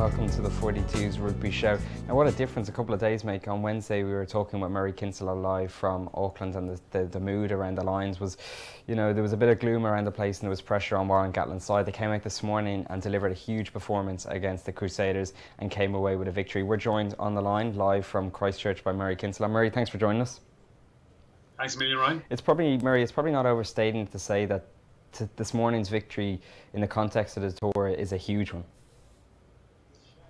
welcome to the 42's Rugby Show. Now what a difference a couple of days make. On Wednesday we were talking with Murray Kinsella live from Auckland, and the mood around the Lions was, you know, there was a bit of gloom around the place and there was pressure on Warren Gatland's side. They came out this morning and delivered a huge performance against the Crusaders and came away with a victory. We're joined on the line live from Christchurch by Murray Kinsella. Murray, thanks for joining us. Thanks a million, Ryan. Murray, it's probably not overstating to say that this morning's victory in the context of the tour is a huge one.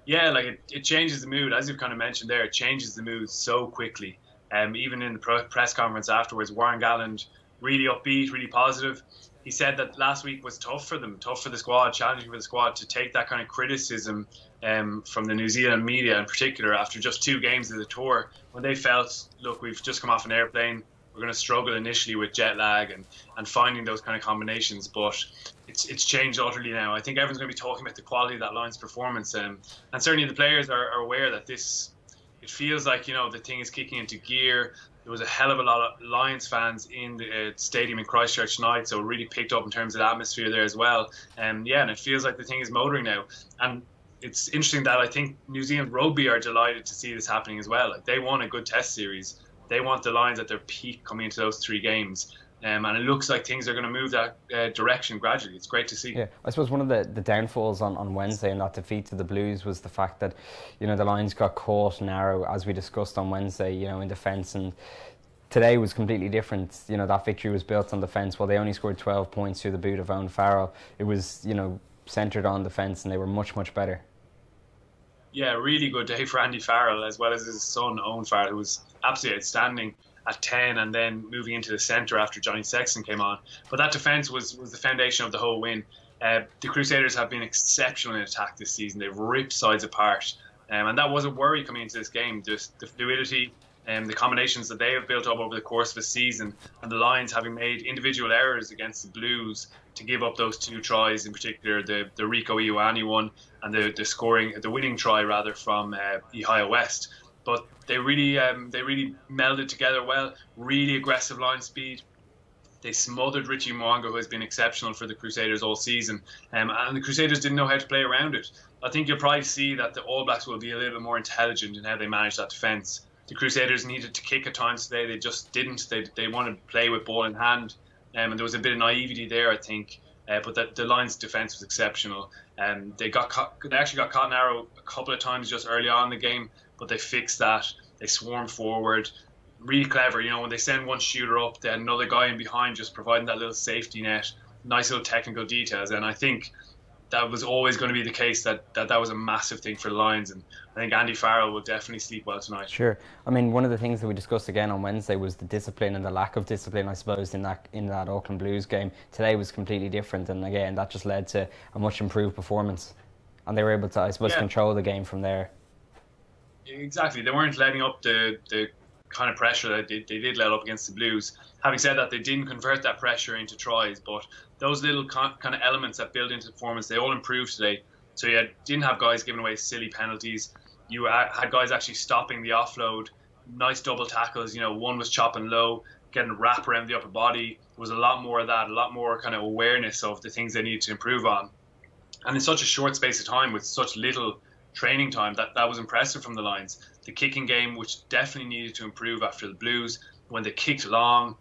Yeah, like it changes the mood, as you've kind of mentioned there. It changes the mood so quickly. Even in the press conference afterwards, Warren Gatland really upbeat, really positive. He said that last week was tough for them, tough for the squad, challenging for the squad to take that kind of criticism from the New Zealand media in particular after just 2 games of the tour, when they felt, look, we've just come off an airplane. We're going to struggle initially with jet lag and finding those kind of combinations, but it's changed utterly now. I think everyone's going to be talking about the quality of that Lions performance, and certainly the players are aware that it feels like, you know, the thing is kicking into gear. There was a hell of a lot of Lions fans in the stadium in Christchurch tonight, so it really picked up in terms of the atmosphere there as well. And it feels like the thing is motoring now. And it's interesting that I think New Zealand Rugby are delighted to see this happening as well. Like, they won a good test series. They want the Lions at their peak coming into those 3 games. And it looks like things are going to move that direction gradually. It's great to see. Yeah, I suppose one of the downfalls on Wednesday in that defeat to the Blues was the fact that, you know, the Lions got caught narrow, as we discussed on Wednesday, you know, in defence. And today was completely different. You know, that victory was built on defence. While they only scored 12 points through the boot of Owen Farrell, it was, you know, centred on defence, and they were much, much better. Yeah, really good day for Andy Farrell, as well as his son Owen Farrell, who was absolutely outstanding at 10 and then moving into the centre after Johnny Sexton came on. But that defence was the foundation of the whole win. The Crusaders have been exceptional in attack this season. They've ripped sides apart. And that was a worry coming into this game. Just the fluidity and the combinations that they have built up over the course of the season, and the Lions having made individual errors against the Blues to give up those 2 tries, in particular the Rico Ioane one and the winning try rather from Ohio West. But they really melded together well. Really aggressive line speed. They smothered Richie Mwanga, who has been exceptional for the Crusaders all season, and the Crusaders didn't know how to play around it. I think you'll probably see that the All Blacks will be a little bit more intelligent in how they manage that defence. The Crusaders needed to kick at times today. They just didn't. They wanted to play with ball in hand, and there was a bit of naivety there, I think. But the Lions' defence was exceptional. They actually got caught narrow a couple of times just early on in the game, but they fixed that. They swarmed forward. Really clever. You know, when they send one shooter up, they had another guy in behind just providing that little safety net. Nice little technical details. And I think that was always going to be the case, that was a massive thing for the Lions, and I think Andy Farrell will definitely sleep well tonight. Sure. I mean, one of the things that we discussed again on Wednesday was the discipline and the lack of discipline, I suppose, in that Auckland Blues game. Today was completely different, and again, that just led to a much improved performance, and they were able to, I suppose, control the game from there. Exactly. They weren't letting up the kind of pressure that they did let up against the Blues. Having said that, they didn't convert that pressure into tries, but those little kind of elements that build into the performance, they all improved today. So you didn't have guys giving away silly penalties. You had guys actually stopping the offload. Nice double tackles. You know, one was chopping low, getting a wrap around the upper body. There was a lot more of that, a lot more kind of awareness of the things they needed to improve on. And in such a short space of time, with such little training time, that was impressive from the Lions. The kicking game, which definitely needed to improve after the Blues, when they kicked long,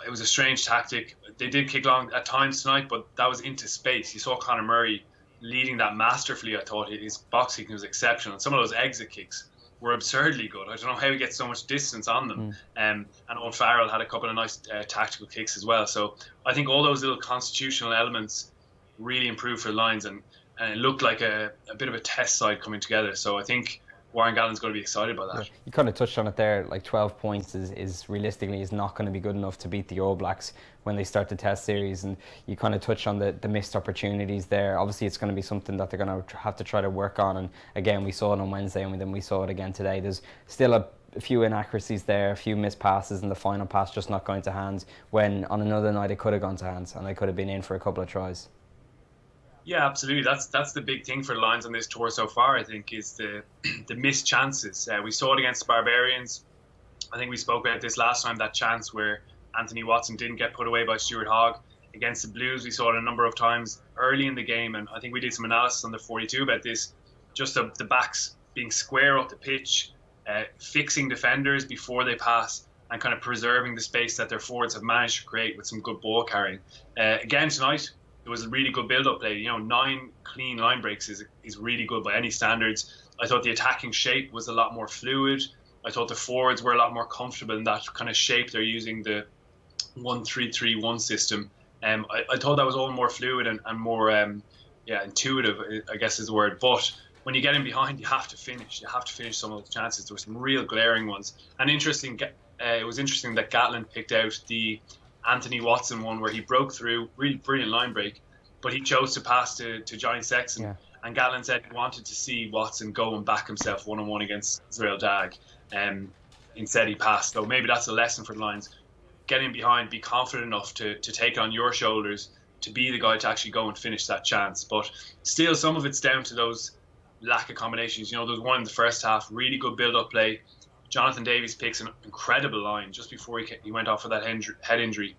it was a strange tactic. They did kick long at times tonight, but that was into space. You saw Conor Murray leading that masterfully. I thought his box kicking was exceptional. And some of those exit kicks were absurdly good. I don't know how he gets so much distance on them. And Owen Farrell had a couple of nice tactical kicks as well. So I think all those little constitutional elements really improved for the Lions, and it looked like a bit of a test side coming together. So I think Warren Gatland's going to be excited by that. Yeah. You kind of touched on it there. Like 12 points is realistically not going to be good enough to beat the All Blacks when they start the test series, and you kind of touched on the missed opportunities there. Obviously it's going to be something that they're going to have to try to work on, and again we saw it on Wednesday and then we saw it again today. There's still a few inaccuracies there, a few missed passes, and the final pass just not going to hands, when on another night it could have gone to hands and they could have been in for a couple of tries. Yeah, absolutely. That's the big thing for the Lions on this tour so far, I think, is the missed chances. We saw it against the Barbarians. I think we spoke about this last time, that chance where Anthony Watson didn't get put away by Stuart Hogg. Against the Blues, we saw it a number of times early in the game, and I think we did some analysis on the 42 about this. just the backs being square up the pitch, fixing defenders before they pass, and kind of preserving the space that their forwards have managed to create with some good ball carrying. Again tonight, it was a really good build-up play. 9 clean line breaks is really good by any standards. I thought the attacking shape was a lot more fluid. I thought the forwards were a lot more comfortable in that kind of shape they're using, the 1-3-3-1 system. I thought that was all more fluid and more intuitive, I guess is the word. But when you get in behind, you have to finish. You have to finish some of the chances. There were some real glaring ones. And it was interesting that Gatland picked out the Anthony Watson one where he broke through, really brilliant line break, but he chose to pass to Johnny Sexton. Yeah. And Gatland said he wanted to see Watson go and back himself one-on-one against Israel Dag. Instead he passed. So maybe that's a lesson for the Lions. Get in behind, be confident enough to take on your shoulders, to be the guy to actually go and finish that chance. But still, some of it's down to those lack of combinations. There was one in the first half, really good build-up play. Jonathan Davies picks an incredible line just before he went off with that head injury.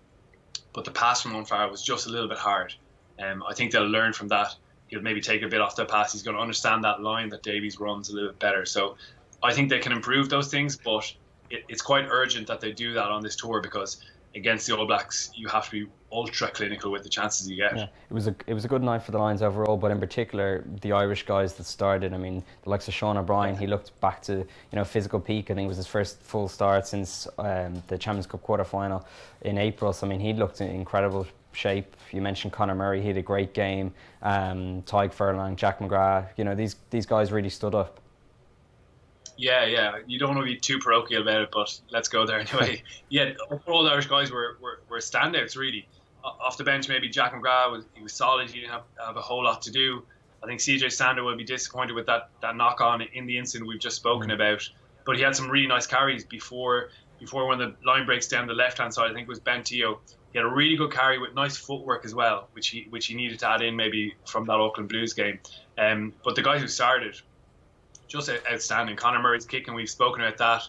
But the pass from Unfar was just a little bit hard. I think they'll learn from that. He'll maybe take a bit off the pass. He's going to understand that line that Davies runs a little bit better. So I think they can improve those things, but it's quite urgent that they do that on this tour, because against the All Blacks, you have to be ultra clinical with the chances you get. Yeah, it was a good night for the Lions overall, but in particular the Irish guys that started. I mean, the likes of Sean O'Brien, he looked back to physical peak. I think it was his first full start since the Champions Cup quarter final in April. So I mean, he looked in incredible shape. You mentioned Conor Murray, he had a great game. Tadhg Furlong, Jack McGrath, these guys really stood up. Yeah. You don't want to be too parochial about it, but let's go there anyway. Yeah, all the Irish guys were standouts, really. Off the bench, maybe Jack McGrath, he was solid. He didn't have a whole lot to do. I think CJ Stander will be disappointed with that knock-on in the incident we've just spoken about. But he had some really nice carries before when the line breaks down the left-hand side. I think it was Ben Teo. He had a really good carry with nice footwork as well, which he needed to add in maybe from that Auckland Blues game. But the guys who started, just outstanding. Conor Murray's kicking, we've spoken about that,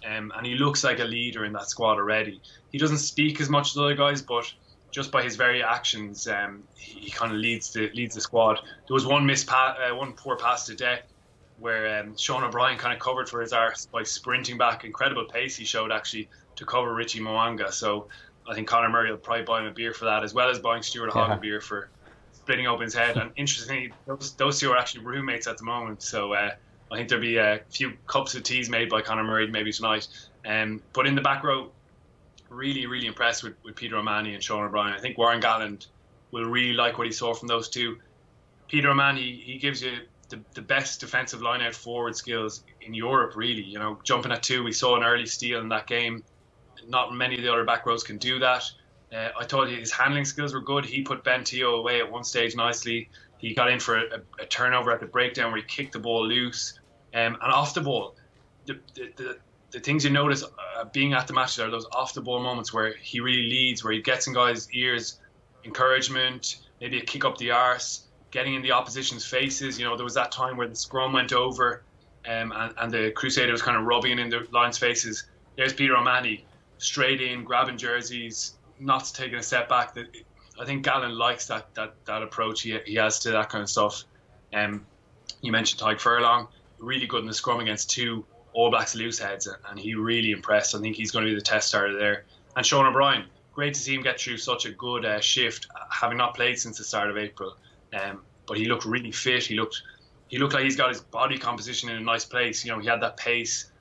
and he looks like a leader in that squad already. He doesn't speak as much as the other guys, but just by his very actions, he kind of leads the squad. There was one poor pass to Deck where Sean O'Brien kind of covered for his arse by sprinting back. Incredible pace he showed actually to cover Richie Mo'unga. So I think Conor Murray will probably buy him a beer for that, as well as buying Stuart Hogg a beer for splitting open his head. And interestingly, those two are actually roommates at the moment. So I think there'll be a few cups of teas made by Conor Murray maybe tonight. But in the back row, really, really impressed with Peter O'Mahony and Sean O'Brien. I think Warren Gatland will really like what he saw from those two. Peter O'Mahony, he gives you the best defensive line-out forward skills in Europe, really. Jumping at two, we saw an early steal in that game. Not many of the other back rows can do that. I thought his handling skills were good. He put Ben Teo away at one stage nicely. He got in for a turnover at the breakdown where he kicked the ball loose. And off the ball, the things you notice being at the match are those off the ball moments where he really leads, where he gets in guys' ears, encouragement, maybe a kick up the arse, getting in the opposition's faces. There was that time where the scrum went over and the Crusaders kind of rubbing in the Lions' faces. There's Peter O'Mahony, straight in, grabbing jerseys, not taking a step back. I think Gatland likes that approach he has to that kind of stuff. You mentioned Tadhg Furlong, really good in the scrum against two All Blacks loose heads, and he really impressed. I think he's going to be the test starter there. And Sean O'Brien, great to see him get through such a good shift, having not played since the start of April. But he looked really fit. He looked like he's got his body composition in a nice place. He had that pace,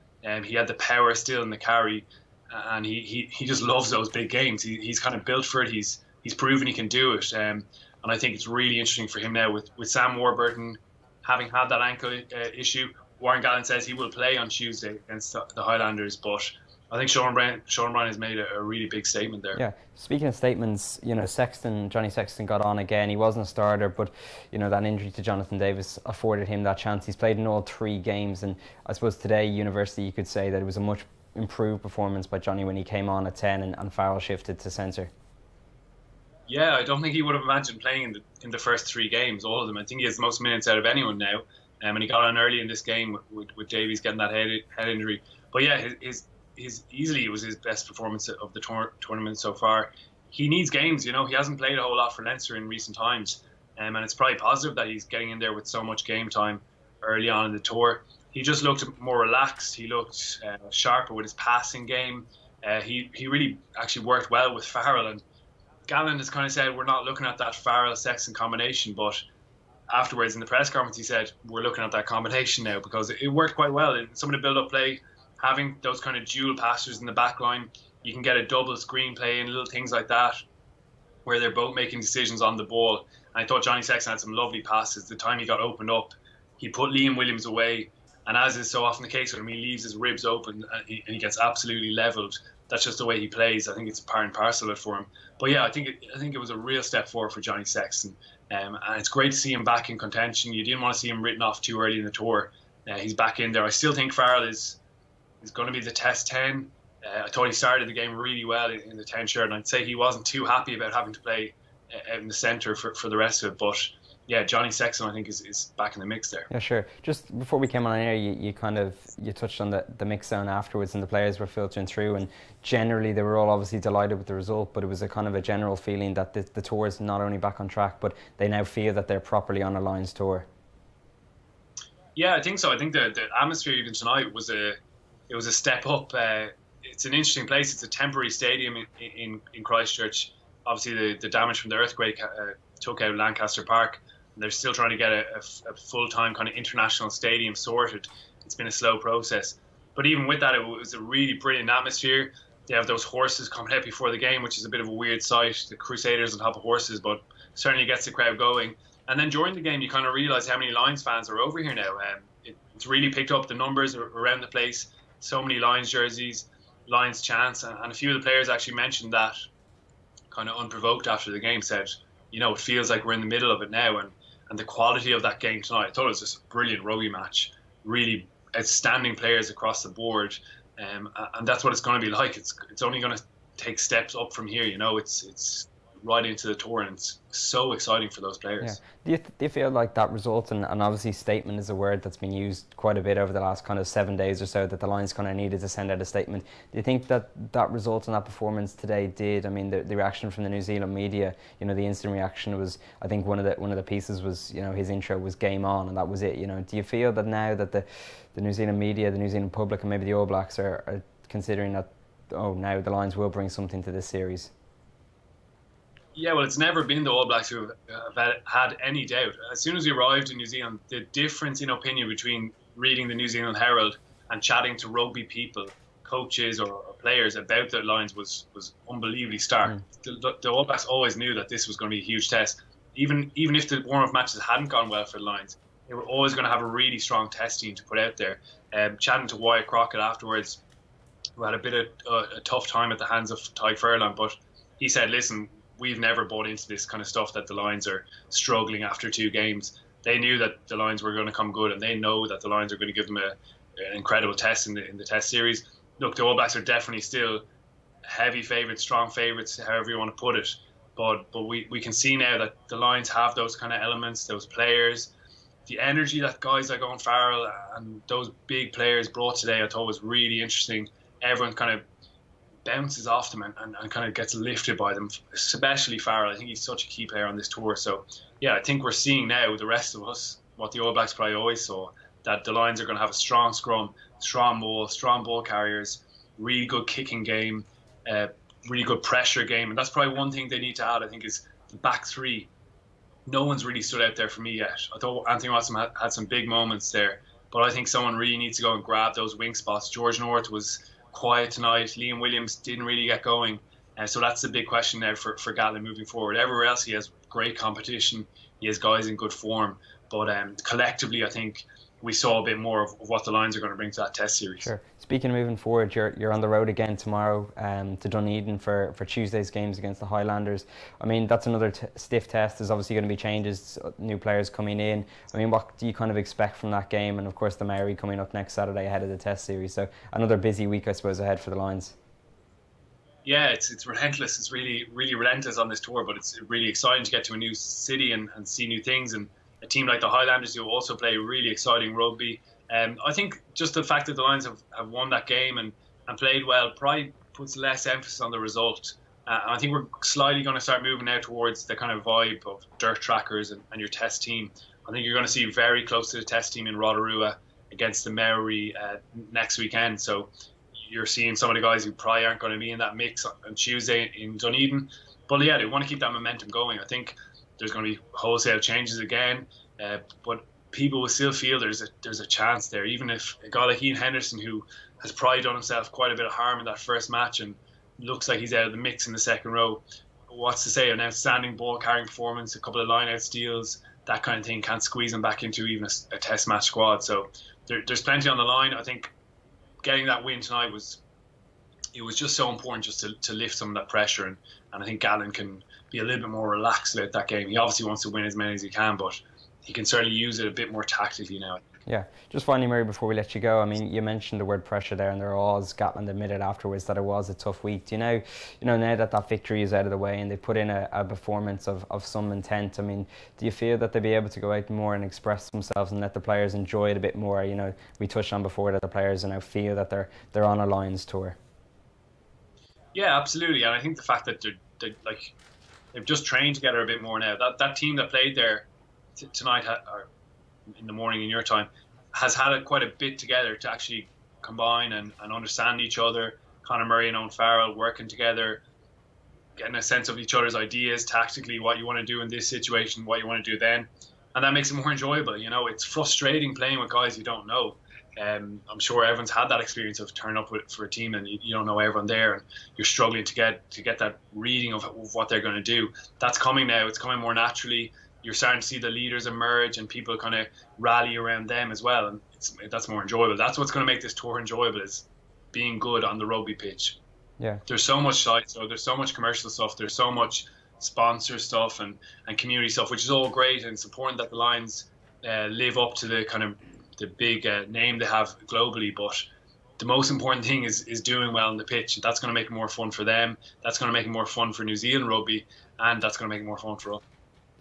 he had the power still in the carry, and he just loves those big games. He's kind of built for it. He's proven he can do it. And I think it's really interesting for him now with Sam Warburton having had that ankle issue. Warren Gatland says he will play on Tuesday against the Highlanders, but I think Sean O'Brien has made a really big statement there. Yeah, speaking of statements, Johnny Sexton got on again. He wasn't a starter, but that injury to Jonathan Davis afforded him that chance. He's played in all 3 games, and I suppose today, University, you could say that it was a much improved performance by Johnny when he came on at 10 and Farrell shifted to centre. Yeah, I don't think he would have imagined playing in the first 3 games, all of them. I think he has the most minutes out of anyone now. And he got on early in this game with Davies getting that head injury. But yeah, his easily it was his best performance of the tournament so far. He needs games, he hasn't played a whole lot for Leinster in recent times. And it's probably positive that he's getting in there with so much game time. early on in the tour. He just looked more relaxed. He looked sharper with his passing game. He really actually worked well with Farrell, and Gallen has kind of said we're not looking at that Farrell-Sexton combination, but afterwards in the press conference he said we're looking at that combination now because it worked quite well in some of the build-up play. Having those kind of dual passers in the back line, you can get a double screen play and little things like that where they're both making decisions on the ball. And I thought Johnny Sexton had some lovely passes. The time he got opened up, he put Liam Williams away, and as is so often the case with him, he leaves his ribs open and he gets absolutely levelled. That's just the way he plays. I think it's part and parcel of it for him. But yeah, I think it was a real step forward for Johnny Sexton. And it's great to see him back in contention. You didn't want to see him written off too early in the tour. He's back in there. I still think Farrell is going to be the Test 10. I thought he started the game really well in the 10 shirt, and I'd say he wasn't too happy about having to play out in the centre for the rest of it. But yeah, Johnny Sexton, I think, is back in the mix there. Yeah, sure. Just before we came on air, you touched on the mix zone afterwards, and the players were filtering through, and generally they were all obviously delighted with the result, but it was a kind of a general feeling that the tour is not only back on track, but they now feel that they're properly on a Lions tour. Yeah, I think so. I think the atmosphere even tonight was a step up. It's an interesting place. It's a temporary stadium in Christchurch. Obviously, the damage from the earthquake took out Lancaster Park. And they're still trying to get a full-time kind of international stadium sorted. It's been a slow process. But even with that, it was a really brilliant atmosphere. They have those horses coming out before the game, which is a bit of a weird sight. The Crusaders on top of horses, but certainly gets the crowd going. And then during the game, you kind of realise how many Lions fans are over here now. It's really picked up the numbers around the place. So many Lions jerseys, Lions chants, and a few of the players actually mentioned that kind of unprovoked after the game, said, it feels like we're in the middle of it now, and the quality of that game tonight, I thought it was just a brilliant rugby match, really outstanding players across the board, and that's what it's going to be like. It's only going to take steps up from here, it's right into the tour, and it's so exciting for those players. Yeah. Do you feel like that result, and obviously statement is a word that's been used quite a bit over the last kind of 7 days or so, that the Lions kind of needed to send out a statement. Do you think that result and that performance today did? I mean, the reaction from the New Zealand media, the instant reaction was, I think one of the pieces was, his intro was game on, and that was it. Do you feel that now that the New Zealand media, the New Zealand public, and maybe the All Blacks are considering that, now the Lions will bring something to this series? Yeah, well, it's never been the All Blacks who have had any doubt. As soon as we arrived in New Zealand, the difference in opinion between reading the New Zealand Herald and chatting to rugby people, coaches or players about the Lions was unbelievably stark. The All Blacks always knew that this was going to be a huge test. Even if the warm-up matches hadn't gone well for the Lions, they were always going to have a really strong test team to put out there. Chatting to Wyatt Crockett afterwards, who had a bit of a tough time at the hands of Ty Furlong, but he said, listen, we've never bought into this kind of stuff that the Lions are struggling after 2 games. They knew that the Lions were going to come good, and they know that the Lions are going to give them an incredible test in the test series. Look, the All Blacks are definitely still heavy favourites, strong favourites, however you want to put it. But we can see now that the Lions have those kind of elements, those players, the energy that guys like Owen Farrell and those big players brought today, I thought was really interesting. Everyone kind of bounces off them and kind of gets lifted by them, especially Farrell. I think he's such a key player on this tour. So, yeah, I think we're seeing now, the rest of us, what the All Blacks probably always saw, that the Lions are going to have a strong scrum, strong ball carriers, really good kicking game, really good pressure game. And that's probably one thing they need to add, I think, is the back three. No one's really stood out there for me yet. I thought Anthony Watson had some big moments there, but I think someone really needs to go and grab those wing spots. George North was quiet tonight. Liam Williams didn't really get going, and so that's the big question now for Gatland moving forward. Everywhere else he has great competition, he has guys in good form, but collectively I think we saw a bit more of what the Lions are going to bring to that test series. Sure. Speaking of moving forward, you're on the road again tomorrow to Dunedin for Tuesday's games against the Highlanders. I mean, that's another stiff test. There's obviously going to be changes, new players coming in. I mean, what do you kind of expect from that game? And of course the Maori coming up next Saturday ahead of the test series. So another busy week, I suppose, ahead for the Lions. Yeah, it's relentless. It's really relentless on this tour, but it's really exciting to get to a new city and see new things. And a team like the Highlanders who also play really exciting rugby. I think just the fact that the Lions have won that game and played well probably puts less emphasis on the result. I think we're slightly going to start moving now towards the kind of vibe of dirt trackers and your test team. I think you're going to see very close to the test team in Rotorua against the Maori next weekend. So you're seeing some of the guys who probably aren't going to be in that mix on Tuesday in Dunedin. But yeah, they want to keep that momentum going. I think there's going to be wholesale changes again, but people will still feel there's a chance there. Even if a guy like Ian Henderson, who has probably done himself quite a bit of harm in that first match and looks like he's out of the mix in the second row, what's to say an outstanding ball carrying performance, a couple of line out steals, that kind of thing can't squeeze him back into even a test match squad. So there's plenty on the line. I think getting that win tonight was just so important just to lift some of that pressure, and I think Gallen can be a little bit more relaxed about that game. He obviously wants to win as many as he can, but he can certainly use it a bit more tactically now. Yeah, just finally, Murray, before we let you go, I mean, you mentioned the word pressure there, and there was Gatland admitted afterwards that it was a tough week. Do you know now that victory is out of the way and they put in a performance of some intent, I mean, do you feel that they'll be able to go out more and express themselves and let the players enjoy it a bit more? You know, we touched on before that the players now feel that they're on a Lions tour. Yeah, absolutely, and I think the fact that they've just trained together a bit more now. That team that played there tonight, or in the morning in your time, has had quite a bit together to actually combine and understand each other. Conor Murray and Owen Farrell working together, getting a sense of each other's ideas tactically, what you want to do in this situation, what you want to do then, and that makes it more enjoyable. You know, it's frustrating playing with guys you don't know. I'm sure everyone's had that experience of turning up for a team and you don't know everyone there, and you're struggling to get that reading of what they're going to do. That's coming now. It's coming more naturally. You're starting to see the leaders emerge and people kind of rally around them as well, and that's more enjoyable. That's what's going to make this tour enjoyable, is being good on the rugby pitch. Yeah. There's so much side, so there's so much commercial stuff, there's so much sponsor stuff and community stuff, which is all great, and it's important that the Lions live up to the kind of the big name they have globally. But the most important thing is doing well on the pitch. That's going to make it more fun for them. That's going to make it more fun for New Zealand rugby, and that's going to make it more fun for us.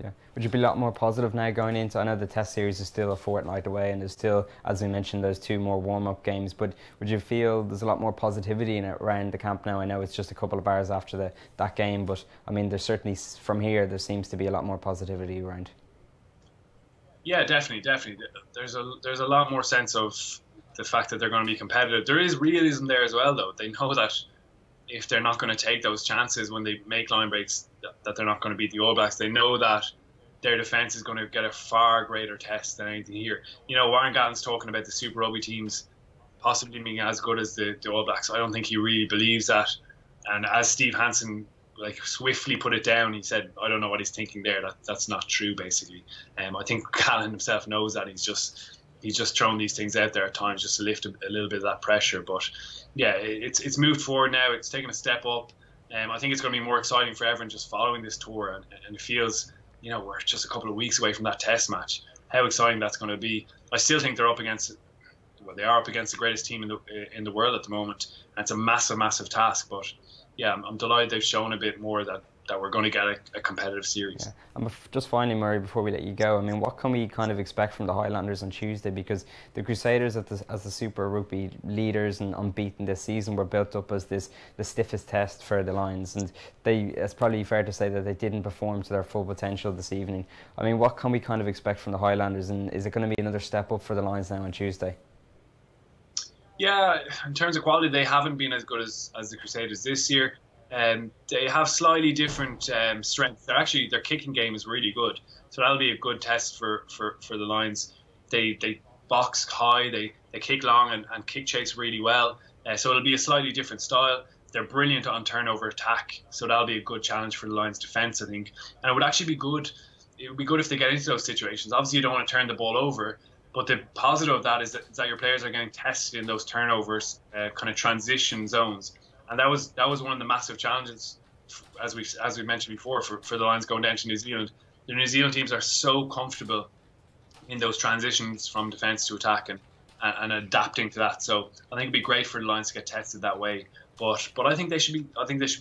Yeah. Would you be a lot more positive now going into, I know the test series is still a fortnight away and there's still, as we mentioned, those 2 more warm-up games, but would you feel there's a lot more positivity in it around the camp now? I know it's just a couple of hours after that game, but I mean, there's certainly, from here, there seems to be a lot more positivity around. Yeah, definitely. There's a lot more sense of the fact that they're going to be competitive. There is realism there as well, though. They know that if they're not going to take those chances when they make line breaks, that they're not going to beat the All Blacks. They know that their defence is going to get a far greater test than anything here. You know, Warren Gatland's talking about the Super Rugby teams possibly being as good as the All Blacks. I don't think he really believes that. And as Steve Hansen swiftly put it down, he said, I don't know what he's thinking there. That's not true, basically. I think Gallen himself knows that. He's just thrown these things out there at times just to lift a little bit of that pressure. But yeah, it's moved forward now. It's taken a step up. I think it's going to be more exciting for everyone just following this tour, and it feels, you know, we're just a couple of weeks away from that test match. How exciting that's going to be. I still think they are up against the greatest team in the world at the moment, and it's a massive task. But yeah, I'm delighted they've shown a bit more that we're going to get a competitive series. Yeah. And just finally, Murray, before we let you go, I mean, what can we kind of expect from the Highlanders on Tuesday? Because the Crusaders, as the Super Rugby leaders and unbeaten this season, were built up as the stiffest test for the Lions, and it's probably fair to say that they didn't perform to their full potential this evening. I mean, what can we kind of expect from the Highlanders, and is it going to be another step up for the Lions now on Tuesday? Yeah, in terms of quality, they haven't been as good as the Crusaders this year. They have slightly different strengths. Their kicking game is really good, so that'll be a good test for the Lions. They box high, they kick long and kick chase really well. So it'll be a slightly different style. They're brilliant on turnover attack, so that'll be a good challenge for the Lions' defence, I think. And it would actually be good. It would be good if they get into those situations. Obviously, you don't want to turn the ball over, but the positive of that is that your players are getting tested in those turnovers, kind of transition zones. And that was one of the massive challenges, as we mentioned before, for the Lions going down to New Zealand. The New Zealand teams are so comfortable in those transitions from defence to attack and adapting to that. So I think it'd be great for the Lions to get tested that way. But I think they should be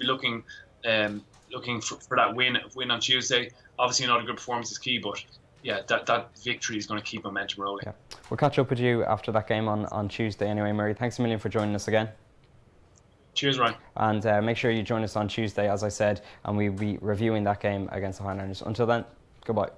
looking for that win on Tuesday. Obviously, not a good performance is key, but yeah, that victory is going to keep momentum rolling. Yeah. We'll catch up with you after that game on Tuesday anyway, Murray. Thanks a million for joining us again. Cheers, Ryan. And make sure you join us on Tuesday, as I said, and we'll be reviewing that game against the Highlanders. Until then, goodbye.